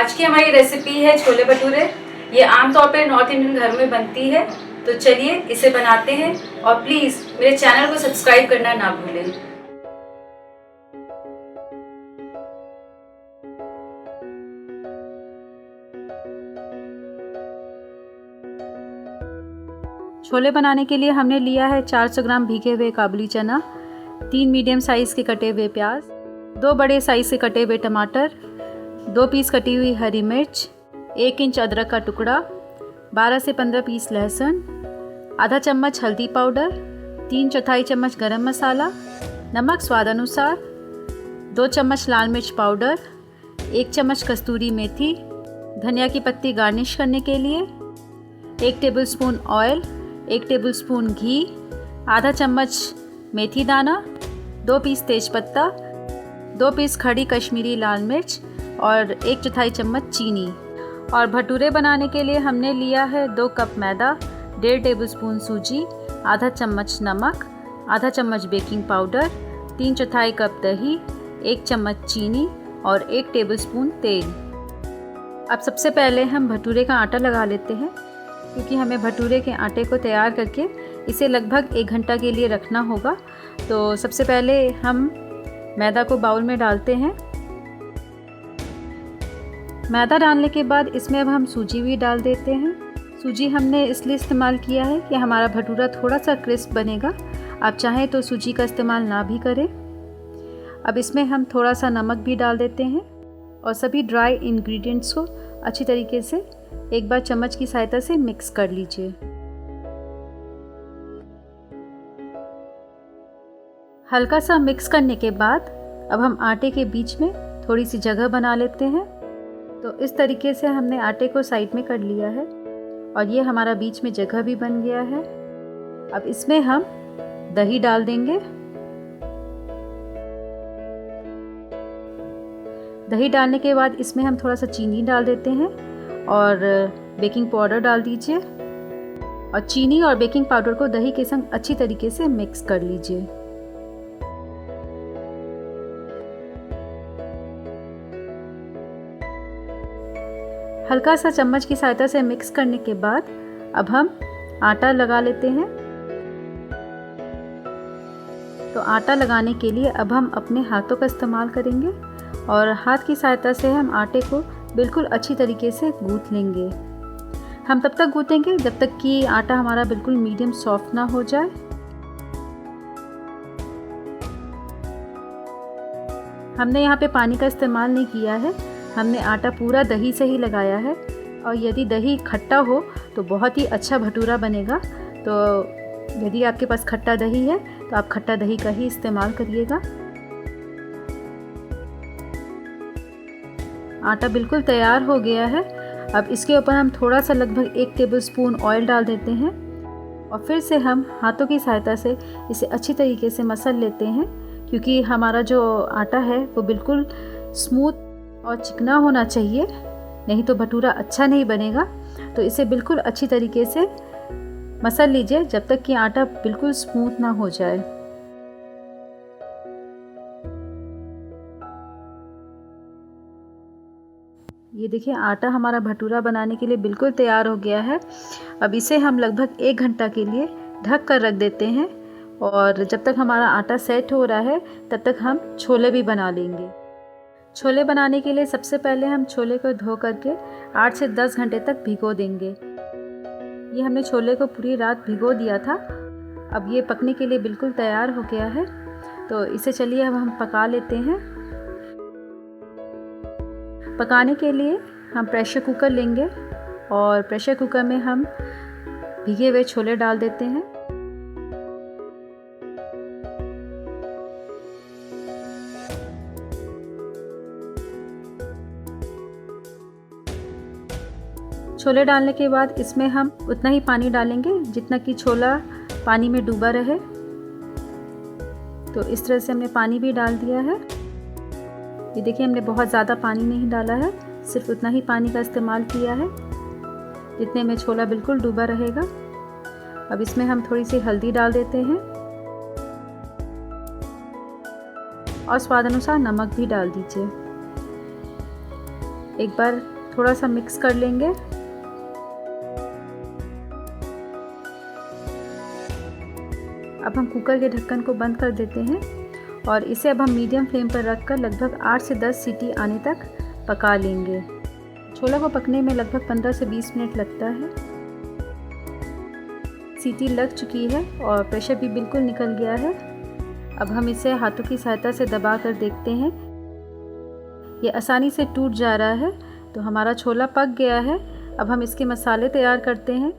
आज की हमारी रेसिपी है छोले भटूरे। ये आमतौर पर नॉर्थ इंडियन घर में बनती है, तो चलिए इसे बनाते हैं। और प्लीज़ मेरे चैनल को सब्सक्राइब करना ना भूलें। छोले बनाने के लिए हमने लिया है 400 ग्राम भीगे हुए काबुली चना, 3 मीडियम साइज़ के कटे हुए प्याज, 2 बड़े साइज़ के कटे हुए टमाटर, 2 पीस कटी हुई हरी मिर्च, 1 इंच अदरक का टुकड़ा, 12 से 15 पीस लहसुन, आधा चम्मच हल्दी पाउडर, 3/4 चम्मच गरम मसाला, नमक स्वाद अनुसार, 2 चम्मच लाल मिर्च पाउडर, 1 चम्मच कस्तूरी मेथी, धनिया की पत्ती गार्निश करने के लिए, 1 टेबलस्पून ऑयल, 1 टेबलस्पून घी, आधा चम्मच मेथी दाना, 2 पीस तेज़पत्ता, 2 पीस खड़ी कश्मीरी लाल मिर्च और 1/4 चम्मच चीनी। और भटूरे बनाने के लिए हमने लिया है 2 कप मैदा, 1.5 टेबलस्पून सूजी, आधा चम्मच नमक, आधा चम्मच बेकिंग पाउडर, 3/4 कप दही, 1 चम्मच चीनी और 1 टेबलस्पून तेल। अब सबसे पहले हम भटूरे का आटा लगा लेते हैं, क्योंकि हमें भटूरे के आटे को तैयार करके इसे लगभग 1 घंटा के लिए रखना होगा। तो सबसे पहले हम मैदा को बाउल में डालते हैं। मैदा डालने के बाद इसमें अब हम सूजी भी डाल देते हैं। सूजी हमने इसलिए इस्तेमाल किया है कि हमारा भटूरा थोड़ा सा क्रिस्प बनेगा। आप चाहें तो सूजी का इस्तेमाल ना भी करें। अब इसमें हम थोड़ा सा नमक भी डाल देते हैं और सभी ड्राई इंग्रेडिएंट्स को अच्छी तरीके से एक बार चम्मच की सहायता से मिक्स कर लीजिए। हल्का सा मिक्स करने के बाद अब हम आटे के बीच में थोड़ी सी जगह बना लेते हैं। तो इस तरीके से हमने आटे को साइड में कर लिया है और ये हमारा बीच में जगह भी बन गया है। अब इसमें हम दही डाल देंगे। दही डालने के बाद इसमें हम थोड़ा सा चीनी डाल देते हैं और बेकिंग पाउडर डाल दीजिए और चीनी और बेकिंग पाउडर को दही के संग अच्छी तरीके से मिक्स कर लीजिए। हल्का सा चम्मच की सहायता से मिक्स करने के बाद अब हम आटा लगा लेते हैं। तो आटा लगाने के लिए अब हम अपने हाथों का इस्तेमाल करेंगे और हाथ की सहायता से हम आटे को बिल्कुल अच्छी तरीके से गूंथ लेंगे। हम तब तक गूंथेंगे जब तक कि आटा हमारा बिल्कुल मीडियम सॉफ्ट ना हो जाए। हमने यहाँ पे पानी का इस्तेमाल नहीं किया है, हमने आटा पूरा दही से ही लगाया है। और यदि दही खट्टा हो तो बहुत ही अच्छा भटूरा बनेगा। तो यदि आपके पास खट्टा दही है तो आप खट्टा दही का ही इस्तेमाल करिएगा। आटा बिल्कुल तैयार हो गया है। अब इसके ऊपर हम थोड़ा सा लगभग 1 टेबलस्पून ऑयल डाल देते हैं और फिर से हम हाथों की सहायता से इसे अच्छी तरीके से मसल लेते हैं, क्योंकि हमारा जो आटा है वो बिल्कुल स्मूथ और चिकना होना चाहिए, नहीं तो भटूरा अच्छा नहीं बनेगा। तो इसे बिल्कुल अच्छी तरीके से मसल लीजिए जब तक कि आटा बिल्कुल स्मूथ ना हो जाए। ये देखिए आटा हमारा भटूरा बनाने के लिए बिल्कुल तैयार हो गया है। अब इसे हम लगभग 1 घंटा के लिए ढक कर रख देते हैं और जब तक हमारा आटा सेट हो रहा है तब तक हम छोले भी बना लेंगे। छोले बनाने के लिए सबसे पहले हम छोले को धो करके 8 से 10 घंटे तक भिगो देंगे। ये हमने छोले को पूरी रात भिगो दिया था। अब ये पकने के लिए बिल्कुल तैयार हो गया है। तो इसे चलिए अब हम पका लेते हैं। पकाने के लिए हम प्रेशर कुकर लेंगे और प्रेशर कुकर में हम भीगे हुए छोले डाल देते हैं। छोले डालने के बाद इसमें हम उतना ही पानी डालेंगे जितना कि छोला पानी में डूबा रहे। तो इस तरह से हमने पानी भी डाल दिया है। ये देखिए हमने बहुत ज़्यादा पानी नहीं डाला है, सिर्फ उतना ही पानी का इस्तेमाल किया है जितने में छोला बिल्कुल डूबा रहेगा। अब इसमें हम थोड़ी सी हल्दी डाल देते हैं और स्वाद अनुसार नमक भी डाल दीजिए। एक बार थोड़ा सा मिक्स कर लेंगे। अब हम कुकर के ढक्कन को बंद कर देते हैं और इसे अब हम मीडियम फ्लेम पर रखकर लगभग 8 से 10 सीटी आने तक पका लेंगे। छोला को पकने में लगभग 15 से 20 मिनट लगता है। सीटी लग चुकी है और प्रेशर भी बिल्कुल निकल गया है। अब हम इसे हाथों की सहायता से दबा कर देखते हैं। ये आसानी से टूट जा रहा है, तो हमारा छोला पक गया है। अब हम इसके मसाले तैयार करते हैं।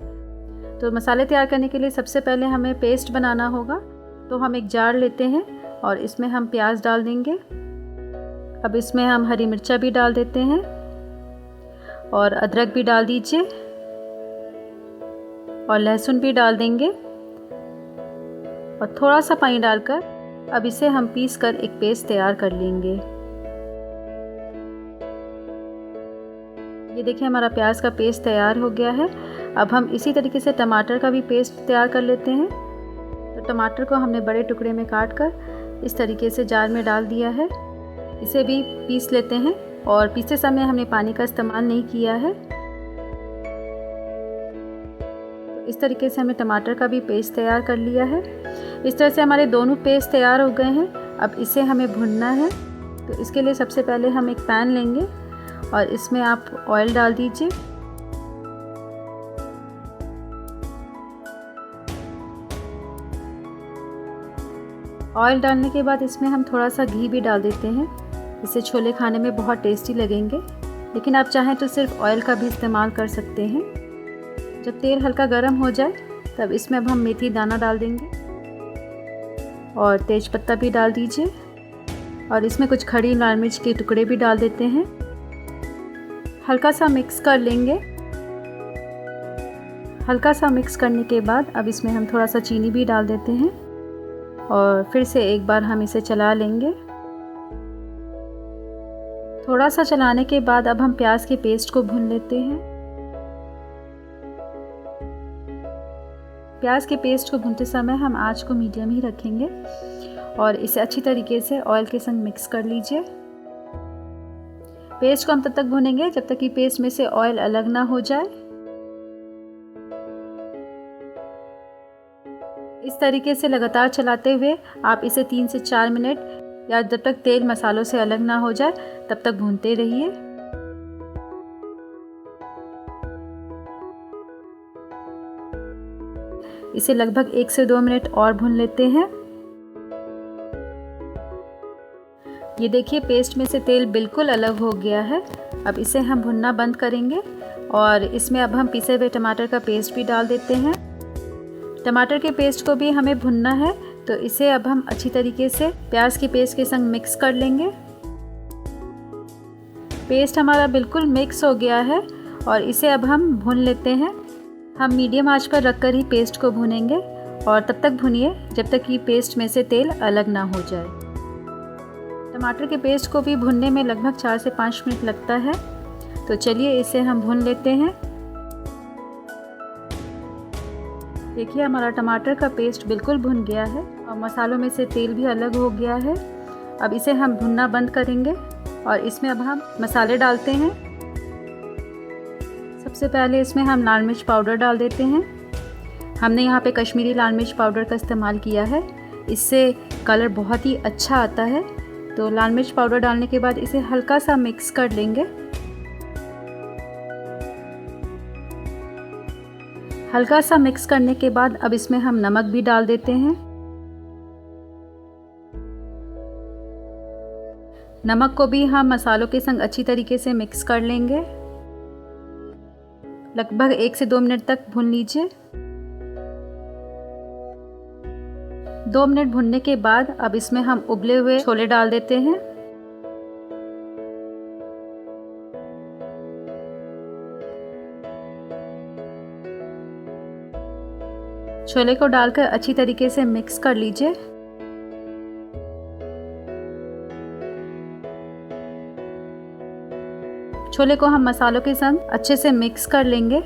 तो मसाले तैयार करने के लिए सबसे पहले हमें पेस्ट बनाना होगा। तो हम एक जार लेते हैं और इसमें हम प्याज डाल देंगे। अब इसमें हम हरी मिर्चा भी डाल देते हैं और अदरक भी डाल दीजिए और लहसुन भी डाल देंगे और थोड़ा सा पानी डालकर अब इसे हम पीस कर एक पेस्ट तैयार कर लेंगे। ये देखिए हमारा प्याज का पेस्ट तैयार हो गया है। अब हम इसी तरीके से टमाटर का भी पेस्ट तैयार कर लेते हैं। तो टमाटर को हमने बड़े टुकड़े में काट कर इस तरीके से जार में डाल दिया है। इसे भी पीस लेते हैं और पीसते समय हमने पानी का इस्तेमाल नहीं किया है। तो इस तरीके से हमने टमाटर का भी पेस्ट तैयार कर लिया है। इस तरह से हमारे दोनों पेस्ट तैयार हो गए हैं। अब इसे हमें भुनना है। तो इसके लिए सबसे पहले हम एक पैन लेंगे और इसमें आप ऑयल डाल दीजिए। ऑयल डालने के बाद इसमें हम थोड़ा सा घी भी डाल देते हैं। इससे छोले खाने में बहुत टेस्टी लगेंगे, लेकिन आप चाहें तो सिर्फ ऑयल का भी इस्तेमाल कर सकते हैं। जब तेल हल्का गर्म हो जाए तब इसमें अब हम मेथी दाना डाल देंगे और तेज पत्ता भी डाल दीजिए और इसमें कुछ खड़ी लाल मिर्च के टुकड़े भी डाल देते हैं। हल्का सा मिक्स कर लेंगे। हल्का सा मिक्स करने के बाद अब इसमें हम थोड़ा सा चीनी भी डाल देते हैं और फिर से एक बार हम इसे चला लेंगे। थोड़ा सा चलाने के बाद अब हम प्याज के पेस्ट को भून लेते हैं। प्याज के पेस्ट को भूनते समय हम आंच को मीडियम ही रखेंगे और इसे अच्छी तरीके से ऑयल के संग मिक्स कर लीजिए। पेस्ट को हम तब तक भूनेंगे जब तक कि पेस्ट में से ऑयल अलग ना हो जाए। इस तरीके से लगातार चलाते हुए आप इसे 3 से 4 मिनट या जब तक तेल मसालों से अलग ना हो जाए तब तक भूनते रहिए। इसे लगभग 1 से 2 मिनट और भून लेते हैं। ये देखिए पेस्ट में से तेल बिल्कुल अलग हो गया है। अब इसे हम भुनना बंद करेंगे और इसमें अब हम पिसे हुए टमाटर का पेस्ट भी डाल देते हैं। टमाटर के पेस्ट को भी हमें भुनना है, तो इसे अब हम अच्छी तरीके से प्याज की पेस्ट के संग मिक्स कर लेंगे। पेस्ट हमारा बिल्कुल मिक्स हो गया है और इसे अब हम भून लेते हैं। हम मीडियम आंच पर रखकर ही पेस्ट को भूनेंगे और तब तक भूनिए जब तक कि पेस्ट में से तेल अलग ना हो जाए। टमाटर के पेस्ट को भी भूनने में लगभग 4 से 5 मिनट लगता है। तो चलिए इसे हम भून लेते हैं। देखिए हमारा टमाटर का पेस्ट बिल्कुल भुन गया है और मसालों में से तेल भी अलग हो गया है। अब इसे हम भुनना बंद करेंगे और इसमें अब हम मसाले डालते हैं। सबसे पहले इसमें हम लाल मिर्च पाउडर डाल देते हैं। हमने यहाँ पे कश्मीरी लाल मिर्च पाउडर का इस्तेमाल किया है, इससे कलर बहुत ही अच्छा आता है। तो लाल मिर्च पाउडर डालने के बाद इसे हल्का सा मिक्स कर लेंगे। हल्का सा मिक्स करने के बाद अब इसमें हम नमक भी डाल देते हैं। नमक को भी हम मसालों के संग अच्छी तरीके से मिक्स कर लेंगे। लगभग 1 से 2 मिनट तक भून लीजिए। 2 मिनट भुनने के बाद अब इसमें हम उबले हुए छोले डाल देते हैं। छोले को डालकर अच्छी तरीके से मिक्स कर लीजिए। छोले को हम मसालों के संग अच्छे से मिक्स कर लेंगे।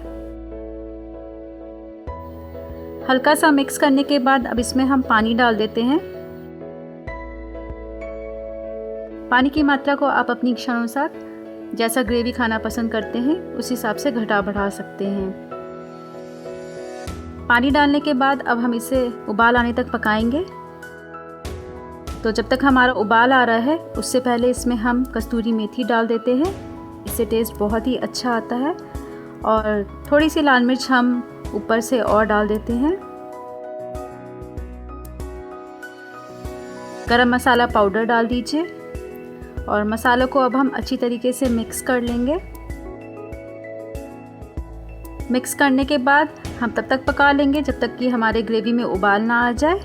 हल्का सा मिक्स करने के बाद अब इसमें हम पानी डाल देते हैं। पानी की मात्रा को आप अपनी इच्छानुसार जैसा ग्रेवी खाना पसंद करते हैं उस हिसाब से घटा बढ़ा सकते हैं। पानी डालने के बाद अब हम इसे उबाल आने तक पकाएंगे। तो जब तक हमारा उबाल आ रहा है उससे पहले इसमें हम कस्तूरी मेथी डाल देते हैं। इससे टेस्ट बहुत ही अच्छा आता है। और थोड़ी सी लाल मिर्च हम ऊपर से और डाल देते हैं। गरम मसाला पाउडर डाल दीजिए और मसालों को अब हम अच्छी तरीके से मिक्स कर लेंगे। मिक्स करने के बाद हम तब तक पका लेंगे जब तक कि हमारे ग्रेवी में उबाल ना आ जाए।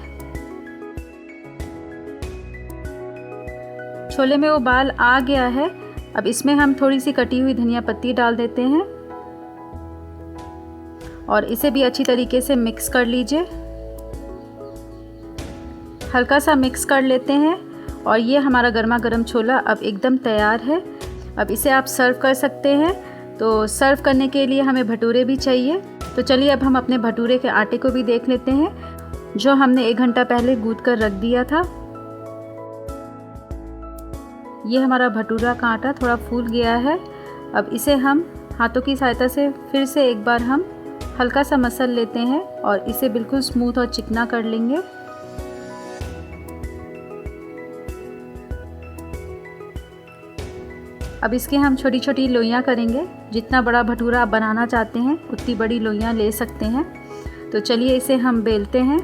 छोले में उबाल आ गया है। अब इसमें हम थोड़ी सी कटी हुई धनिया पत्ती डाल देते हैं और इसे भी अच्छी तरीके से मिक्स कर लीजिए। हल्का सा मिक्स कर लेते हैं और ये हमारा गर्मा गर्म छोला अब एकदम तैयार है। अब इसे आप सर्व कर सकते हैं। तो सर्व करने के लिए हमें भटूरे भी चाहिए। तो चलिए अब हम अपने भटूरे के आटे को भी देख लेते हैं जो हमने 1 घंटा पहले गूंथ कर रख दिया था। ये हमारा भटूरा का आटा थोड़ा फूल गया है। अब इसे हम हाथों की सहायता से फिर से एक बार हम हल्का सा मसल लेते हैं और इसे बिल्कुल स्मूथ और चिकना कर लेंगे। अब इसके हम छोटी छोटी लोइयाँ करेंगे। जितना बड़ा भटूरा आप बनाना चाहते हैं उतनी बड़ी लोइयाँ ले सकते हैं। तो चलिए इसे हम बेलते हैं।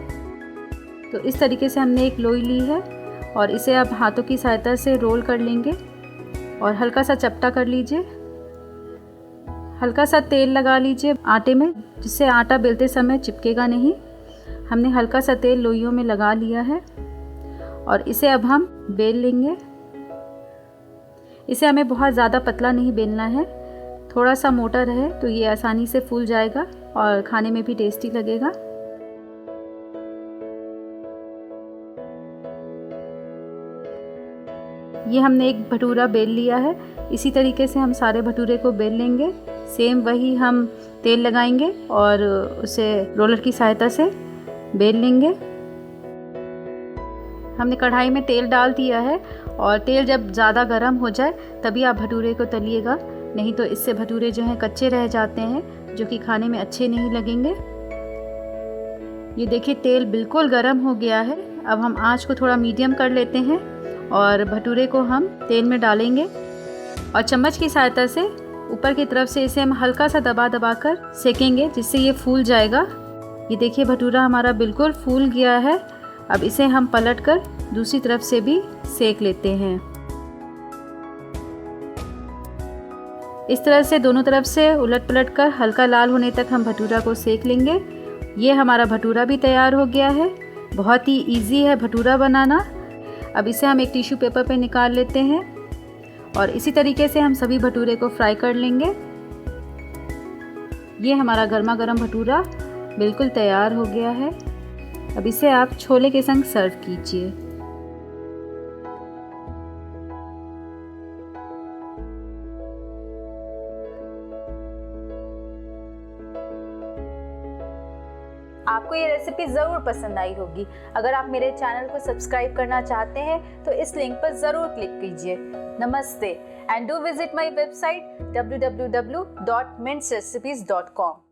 तो इस तरीके से हमने एक लोई ली है और इसे आप हाथों की सहायता से रोल कर लेंगे और हल्का सा चपटा कर लीजिए। हल्का सा तेल लगा लीजिए आटे में, जिससे आटा बेलते समय चिपकेगा नहीं। हमने हल्का सा तेल लोइयों में लगा लिया है और इसे अब हम बेल लेंगे। इसे हमें बहुत ज़्यादा पतला नहीं बेलना है, थोड़ा सा मोटा रहे तो ये आसानी से फूल जाएगा और खाने में भी टेस्टी लगेगा। ये हमने एक भटूरा बेल लिया है। इसी तरीके से हम सारे भटूरे को बेल लेंगे। सेम वही हम तेल लगाएंगे और उसे रोलर की सहायता से बेल लेंगे। हमने कढ़ाई में तेल डाल दिया है और तेल जब ज़्यादा गर्म हो जाए तभी आप भटूरे को तलिएगा, नहीं तो इससे भटूरे जो हैं कच्चे रह जाते हैं जो कि खाने में अच्छे नहीं लगेंगे। ये देखिए तेल बिल्कुल गर्म हो गया है। अब हम आंच को थोड़ा मीडियम कर लेते हैं और भटूरे को हम तेल में डालेंगे और चम्मच की सहायता से ऊपर की तरफ से इसे हम हल्का सा दबा दबा कर सेकेंगे, जिससे ये फूल जाएगा। ये देखिए भटूरा हमारा बिल्कुल फूल गया है। अब इसे हम पलट कर दूसरी तरफ से भी सेक लेते हैं। इस तरह से दोनों तरफ से उलट पलट कर हल्का लाल होने तक हम भटूरा को सेक लेंगे। ये हमारा भटूरा भी तैयार हो गया है। बहुत ही इजी है भटूरा बनाना। अब इसे हम एक टिश्यू पेपर पे निकाल लेते हैं और इसी तरीके से हम सभी भटूरे को फ्राई कर लेंगे। ये हमारा गर्मा गर्म भटूरा बिल्कुल तैयार हो गया है। अब इसे आप छोले के संग सर्व कीजिए। आपको ये रेसिपी ज़रूर पसंद आई होगी। अगर आप मेरे चैनल को सब्सक्राइब करना चाहते हैं तो इस लिंक पर ज़रूर क्लिक कीजिए। नमस्ते and do visit my website www.mintsrecipes.com।